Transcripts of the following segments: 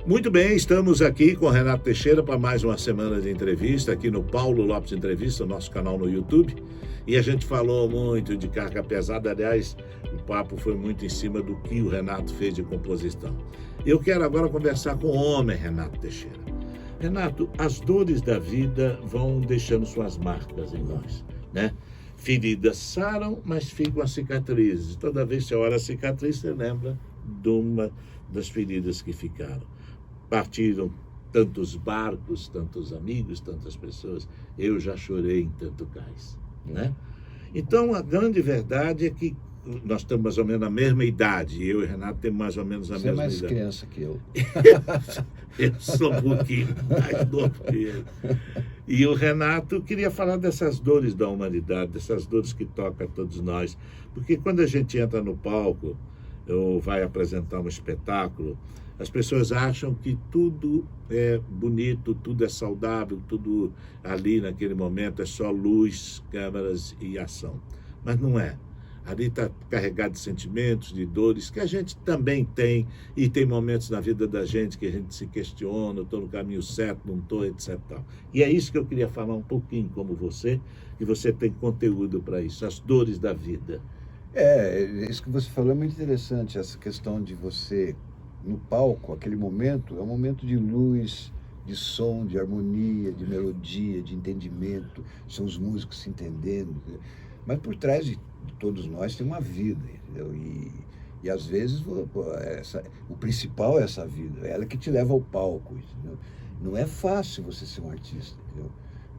Muito bem, estamos aqui com o Renato Teixeira para mais uma semana de entrevista aqui no Paulo Lopes Entrevista, o nosso canal no YouTube. E a gente falou muito de carga pesada, aliás, o papo foi muito em cima do que o Renato fez de composição. Eu quero agora conversar com o homem Renato Teixeira. Renato, as dores da vida vão deixando suas marcas em nós, né? Feridas saram, mas ficam as cicatrizes. Toda vez que você olha a cicatriz, você lembra de uma das feridas que ficaram. Partiram tantos barcos, tantos amigos, tantas pessoas. Eu já chorei em tanto cais, né? Então, a grande verdade é que nós temos mais ou menos a mesma idade. Eu e o Renato temos mais ou menos a mesma idade. Você é mais criança que eu. Eu sou um pouquinho mais novo que ele. E o Renato queria falar dessas dores da humanidade, dessas dores que tocam a todos nós. Porque quando a gente entra no palco, ou vai apresentar um espetáculo, as pessoas acham que tudo é bonito, tudo é saudável, tudo ali naquele momento é só luz, câmeras e ação. Mas não é. Ali está carregado de sentimentos, de dores, que a gente também tem, e tem momentos na vida da gente que a gente se questiona, estou no caminho certo, não estou, etc. E é isso que eu queria falar um pouquinho, como você, e você tem conteúdo para isso, as dores da vida. Isso que você falou é muito interessante, essa questão de você, no palco, aquele momento, é um momento de luz, de som, de harmonia, de melodia, de entendimento, são os músicos se entendendo, mas por trás de todos nós tem uma vida, entendeu? E às vezes o principal é essa vida, é ela que te leva ao palco, entendeu? Não é fácil você ser um artista, entendeu?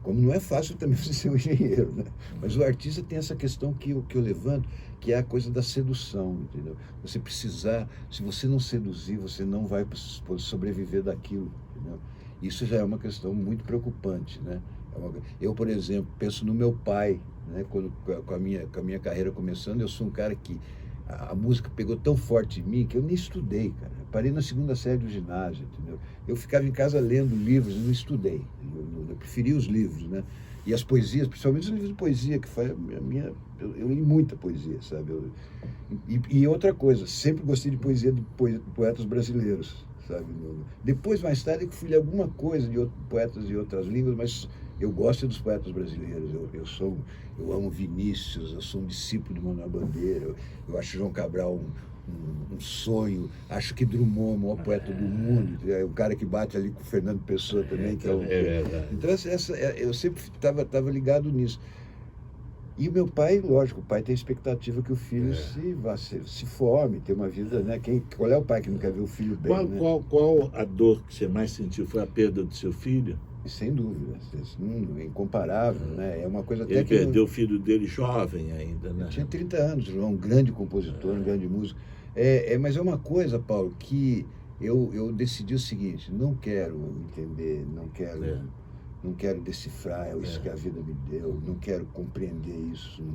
Como não é fácil também você ser um engenheiro, né? Mas o artista tem essa questão que eu levanto, que é a coisa da sedução, entendeu? Você precisar, se você não seduzir, você não vai sobreviver daquilo, entendeu? Isso já é uma questão muito preocupante, né? Eu, por exemplo, penso no meu pai, né? Quando, com a minha carreira começando, eu sou um cara que a música pegou tão forte em mim que eu nem estudei, cara. Eu parei na segunda série do ginásio, entendeu? Eu ficava em casa lendo livros e não estudei. Eu preferia os livros, né? E as poesias, principalmente os livros de poesia, que foi a minha... Eu li muita poesia, sabe? E outra coisa, sempre gostei de poesia de poetas brasileiros, sabe? Depois, mais tarde, eu fui ler alguma coisa de poetas de outras línguas, mas eu gosto dos poetas brasileiros. Eu amo Vinícius, eu sou um discípulo de Manuel Bandeira, eu acho João Cabral um sonho, acho que Drummond é o maior poeta do mundo, é o cara que bate ali com o Fernando Pessoa também, que é um... Então, eu sempre estava ligado nisso. E o meu pai, lógico, o pai tem a expectativa que o filho se forme, tenha uma vida, né? Qual é o pai que não quer ver o filho bem, Qual a dor que você mais sentiu? Foi a perda do seu filho? Sem dúvida, é incomparável, né? É uma coisa até Ele perdeu o filho dele jovem ainda, né? Ele tinha 30 anos, um grande compositor, um grande músico. Mas é uma coisa, Paulo, que eu decidi o seguinte: não quero entender, não quero decifrar isso que a vida me deu, não quero compreender isso, não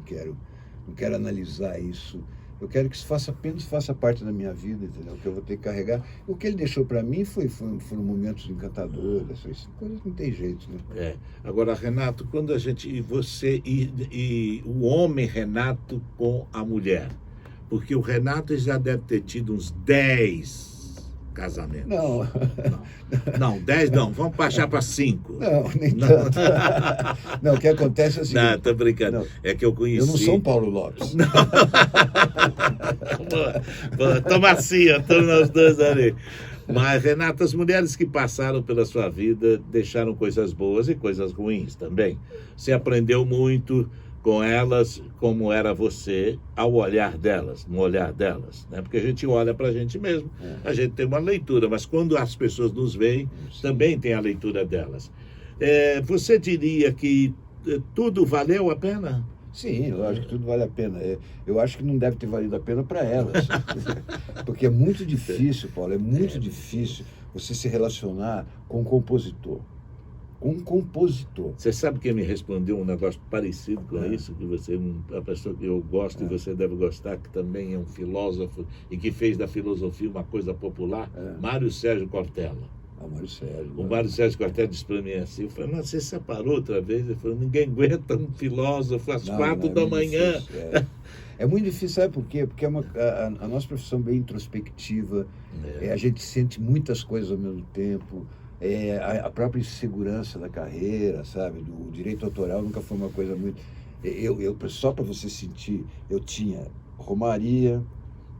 quero analisar isso. Eu quero que isso apenas faça parte da minha vida, entendeu? Que eu vou ter que carregar. O que ele deixou para mim foram momentos encantadores, essas coisas não tem jeito, né? Agora, Renato, quando a gente... Você e o homem Renato com a mulher, porque o Renato já deve ter tido uns 10 casamentos. Não, 10 não. Vamos baixar para 5. Não, nem tanto. Não, o que acontece é o seguinte... Não, tô brincando. Não, é que eu conheci... Eu não sou um Paulo Lopes. Não. Tô macia, estamos nós dois ali. Mas, Renato, as mulheres que passaram pela sua vida deixaram coisas boas e coisas ruins também. Você aprendeu muito com elas, como era você, ao olhar delas, no olhar delas, né? Porque a gente olha para a gente mesmo, a gente tem uma leitura, mas quando as pessoas nos veem, também tem a leitura delas. Você diria que tudo valeu a pena? Sim, lógico que tudo vale a pena. Eu acho que não deve ter valido a pena para elas, porque é muito difícil, Paulo, é muito difícil você se relacionar com um compositor. Um compositor. Você sabe quem me respondeu um negócio parecido com isso? Que você, a pessoa que eu gosto e você deve gostar, que também é um filósofo e que fez da filosofia uma coisa popular, Mário Sérgio Cortella. O Mário Sérgio Cortella disse para mim assim, eu falei, mas você separou outra vez? Ele falou, ninguém aguenta um filósofo às 4 da manhã. É muito difícil, sabe por quê? Porque a nossa profissão é bem introspectiva, a gente sente muitas coisas ao mesmo tempo, a própria insegurança da carreira, sabe? Do direito autoral nunca foi uma coisa muito... Só para você sentir, eu tinha Romaria,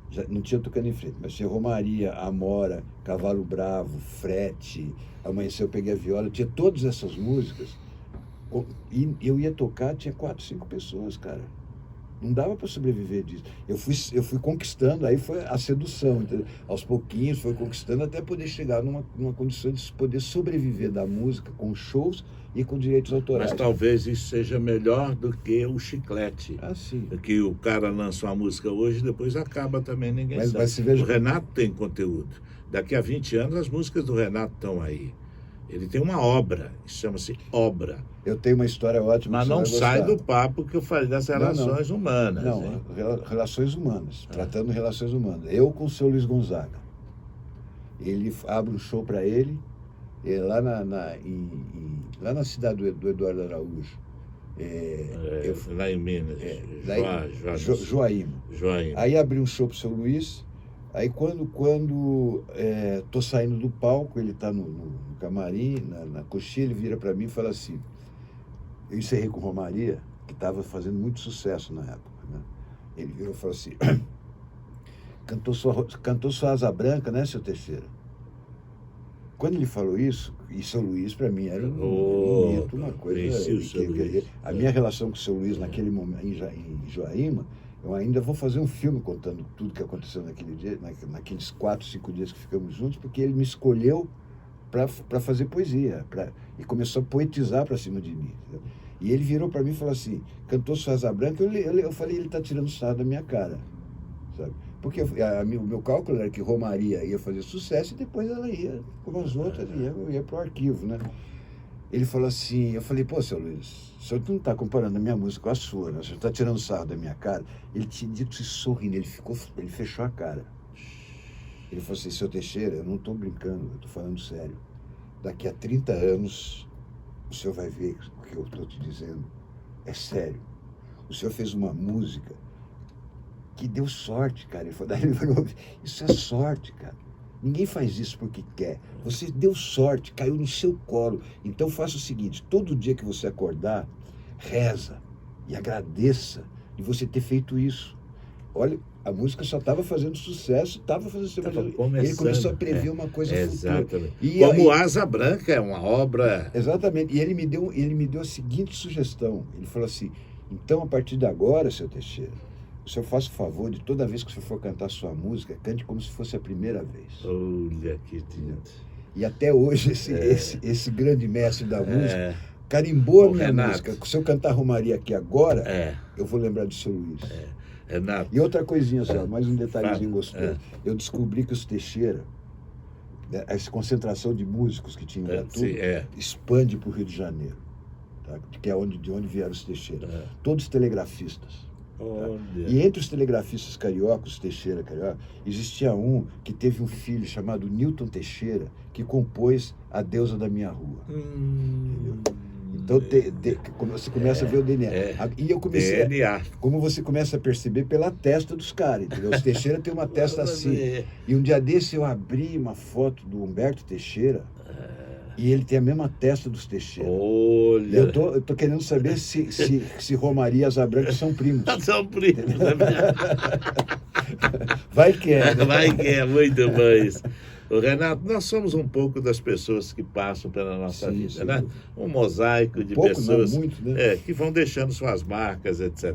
já não tinha Tocando em Frente, mas tinha Romaria, Amora, Cavalo Bravo, Frete, Amanheceu, Eu Peguei a Viola, tinha todas essas músicas, e eu ia tocar, tinha 4, 5 pessoas, cara. Não dava para sobreviver disso. Eu fui conquistando, aí foi a sedução, entendeu? Aos pouquinhos foi conquistando até poder chegar numa condição de poder sobreviver da música com shows e com direitos autorais. Mas talvez isso seja melhor do que o chiclete. Ah, sim. Que o cara lança uma música hoje e depois acaba também, ninguém sabe. Mas se veja... O Renato tem conteúdo. Daqui a 20 anos as músicas do Renato estão aí. Ele tem uma obra, chama-se Obra. Eu tenho uma história ótima. Mas não sai do papo que eu falei das relações humanas. Não, hein? Relações humanas, tratando relações humanas. Eu com o seu Luiz Gonzaga. Ele abre um show para ele, lá na cidade do Eduardo Araújo. Lá em Minas. Joaíma. Aí abri um show para o seu Luiz. Aí quando tô saindo do palco, ele tá no camarim, na coxinha, ele vira para mim e fala assim, eu encerrei com Romaria, que estava fazendo muito sucesso na época, né? Ele virou e falou assim, cantou sua Asa Branca, né, seu Teixeira? Quando ele falou isso, e São Luís para mim era um mito, uma coisa... A minha relação com o São Luís naquele momento, em Joaíma, eu ainda vou fazer um filme contando tudo que aconteceu naquele dia, naqueles 4, 5 dias que ficamos juntos, porque ele me escolheu para fazer poesia, e começou a poetizar para cima de mim. Entendeu? E ele virou para mim e falou assim, cantou sua Asa Branca, eu falei, ele está tirando sarro da minha cara, sabe? Porque o meu cálculo era que Romaria ia fazer sucesso e depois ela ia, como as outras, ia para o arquivo, né? Ele falou assim, eu falei, pô, seu Luiz, o senhor não está comparando a minha música com a sua, né? O senhor está tirando sarro da minha cara. Ele tinha dito isso sorrindo, ele fechou a cara. Ele falou assim, seu Teixeira, eu não estou brincando, eu estou falando sério. Daqui a 30 anos, o senhor vai ver o que eu estou te dizendo. É sério. O senhor fez uma música que deu sorte, cara. Ele falou, isso é sorte, cara. Ninguém faz isso porque quer. Você deu sorte, caiu no seu colo. Então faça o seguinte, todo dia que você acordar, reza e agradeça de você ter feito isso. Olha, a música só estava fazendo sucesso, ele começou a prever uma coisa futura. Exatamente. Como Asa Branca é uma obra... Exatamente. E ele me deu a seguinte sugestão. Ele falou assim, então a partir de agora, seu Teixeira, o senhor faça o favor de toda vez que o senhor for cantar sua música, cante como se fosse a primeira vez. Olha que lindo. E até hoje esse grande mestre da música carimbou a minha música. Se eu cantar Romaria aqui agora, eu vou lembrar do seu Luiz. Renato. E outra coisinha só, mais um detalhezinho gostoso. Eu descobri que os Teixeira, essa concentração de músicos que tinham lá tudo, expande para o Rio de Janeiro, tá? Que é de onde vieram os Teixeira. Todos telegrafistas. E entre os telegrafistas cariocas, Teixeira carioca, existia um que teve um filho chamado Newton Teixeira, que compôs A Deusa da Minha Rua. Entendeu? Então você começa a ver o DNA. E eu comecei como você começa a perceber pela testa dos caras, entendeu? Os Teixeira tem uma testa assim. E um dia desse eu abri uma foto do Humberto Teixeira, e ele tem a mesma testa dos Teixeira. Olha! Eu tô querendo saber se Romaria e Asa Branca são primos. São primos. Vai que é. Né? Vai que é, muito bom isso. Renato, nós somos um pouco das pessoas que passam pela nossa vida, né? Um mosaico de pessoas muito, né? Que vão deixando suas marcas, etc.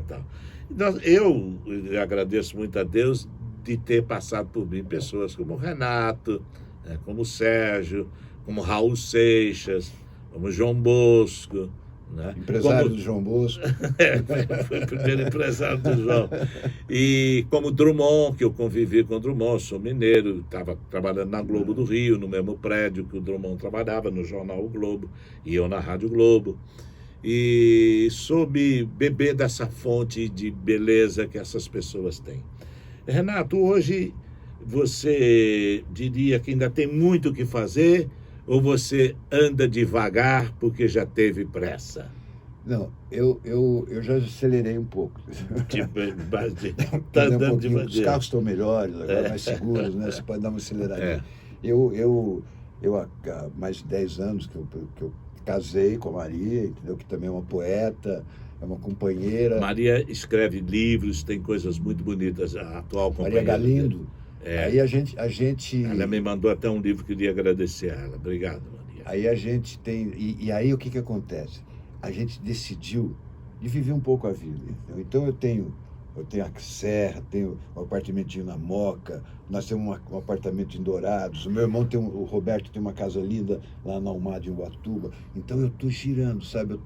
Eu agradeço muito a Deus de ter passado por mim pessoas como o Renato, como o Sérgio, como Raul Seixas, como João Bosco, né? Empresário do João Bosco. Foi o primeiro empresário do João. E como Drummond, que eu convivi com o Drummond, sou mineiro, estava trabalhando na Globo do Rio, no mesmo prédio que o Drummond trabalhava, no jornal O Globo, e eu na Rádio Globo. E soube beber dessa fonte de beleza que essas pessoas têm. Renato, hoje você diria que ainda tem muito o que fazer, ou você anda devagar porque já teve pressa? Não, eu já acelerei um pouco. Tipo, Por tá exemplo, dando de os maneira. carros estão melhores, agora mais seguros, né? Você pode dar uma aceleradinha. É. Eu há mais de 10 anos que eu casei com a Maria, entendeu? Que também é uma poeta, é uma companheira. Maria escreve livros, tem coisas muito bonitas, a atual Maria companheira dele. Galindo. Aí a gente. Ela me mandou até um livro que eu queria agradecer a ela. Obrigado, Maria. Aí a gente tem. E aí o que acontece? A gente decidiu de viver um pouco a vida. Entendeu? Então eu tenho a serra, tenho um apartamentinho na Moca, nós temos um apartamento em Dourados, o meu irmão o Roberto tem uma casa linda lá na Almada, em Ubatuba. Então eu estou girando, sabe? Eu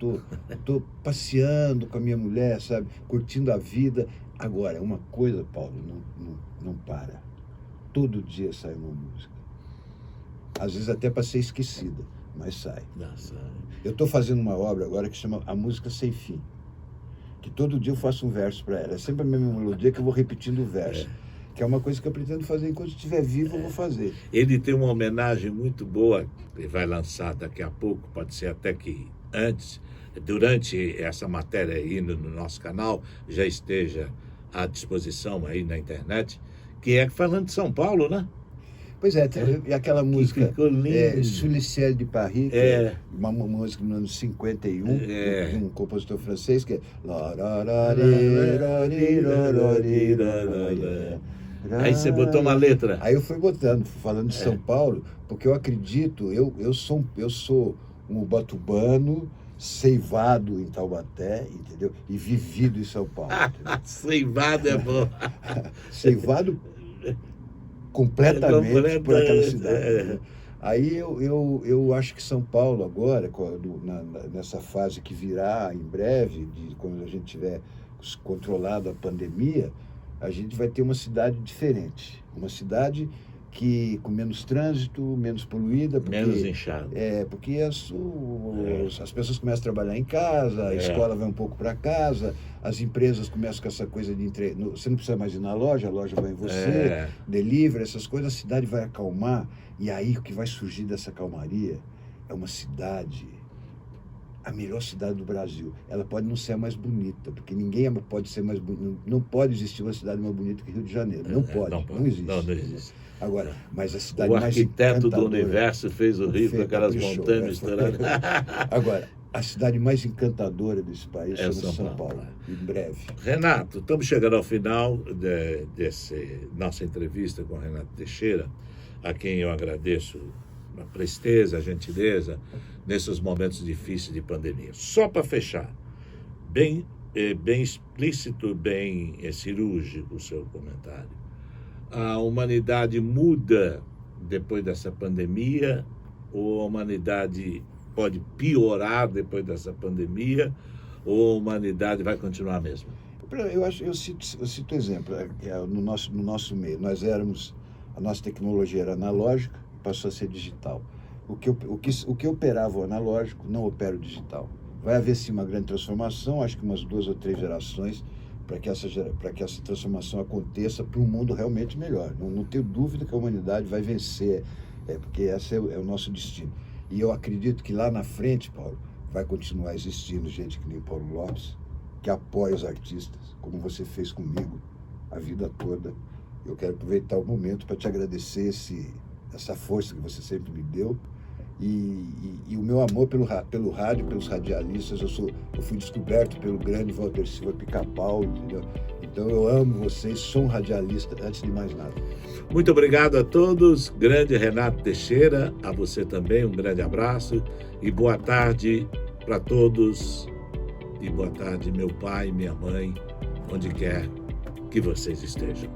tô passeando com a minha mulher, sabe? Curtindo a vida. Agora, uma coisa, Paulo, não para. Todo dia sai uma música. Às vezes até para ser esquecida, mas sai. Nossa. Eu estou fazendo uma obra agora que chama A Música Sem Fim. Que todo dia eu faço um verso para ela. É sempre a mesma melodia que eu vou repetindo o verso. Que é uma coisa que eu pretendo fazer enquanto estiver vivo, eu vou fazer. Ele tem uma homenagem muito boa, que vai lançar daqui a pouco, pode ser até que antes, durante essa matéria aí no nosso canal, já esteja à disposição aí na internet, que é falando de São Paulo, né? Pois é, e aquela música ficou lindo. Sous le ciel de Paris, que é uma música no ano 51, de um compositor francês, que é... Aí você botou uma letra. Aí eu fui botando, falando de São Paulo, porque eu acredito, eu sou um ubatubano ceivado em Taubaté, entendeu? E vivido em São Paulo. Ceivado é bom. Ceivado completamente por aquela cidade. Aí eu acho que São Paulo agora, nessa fase que virá em breve, quando a gente tiver controlado a pandemia, a gente vai ter uma cidade diferente. Uma cidade com menos trânsito, menos poluída. Menos inchado. Porque as pessoas começam a trabalhar em casa, a escola vai um pouco para casa, as empresas começam com essa coisa de você não precisa mais ir na loja, a loja vai em você, delivery, essas coisas, a cidade vai acalmar. E aí o que vai surgir dessa calmaria é uma cidade, a melhor cidade do Brasil. Ela pode não ser a mais bonita, porque ninguém pode ser mais bonita. Não pode existir uma cidade mais bonita que Rio de Janeiro. Não pode, não existe. Não existe. Agora, mas a cidade o mais arquiteto do universo fez o Rio com aquelas montanhas misturadas. Agora, a cidade mais encantadora desse país é São Paulo, em breve. Renato, estamos chegando ao final dessa nossa entrevista com o Renato Teixeira, a quem eu agradeço a presteza, a gentileza, nesses momentos difíceis de pandemia. Só para fechar, bem explícito, bem cirúrgico o seu comentário. A humanidade muda depois dessa pandemia ou a humanidade pode piorar depois dessa pandemia ou a humanidade vai continuar a mesma? Eu cito exemplo, no nosso meio, a nossa tecnologia era analógica, passou a ser digital. O que operava o analógico não opera o digital. Vai haver sim uma grande transformação, acho que umas 2 ou 3 gerações, para que essa transformação aconteça para um mundo realmente melhor. Não tenho dúvida que a humanidade vai vencer, porque esse é o nosso destino. E eu acredito que lá na frente, Paulo, vai continuar existindo gente que nem Paulo Lopes, que apoia os artistas, como você fez comigo a vida toda. Eu quero aproveitar o momento para te agradecer essa força que você sempre me deu. E o meu amor pelo rádio, pelos radialistas, eu fui descoberto pelo grande Walter Silva Pica-Pau, entendeu? Então eu amo vocês, sou um radialista antes de mais nada. Muito obrigado a todos, grande Renato Teixeira, a você também, um grande abraço e boa tarde para todos e boa tarde meu pai, minha mãe, onde quer que vocês estejam.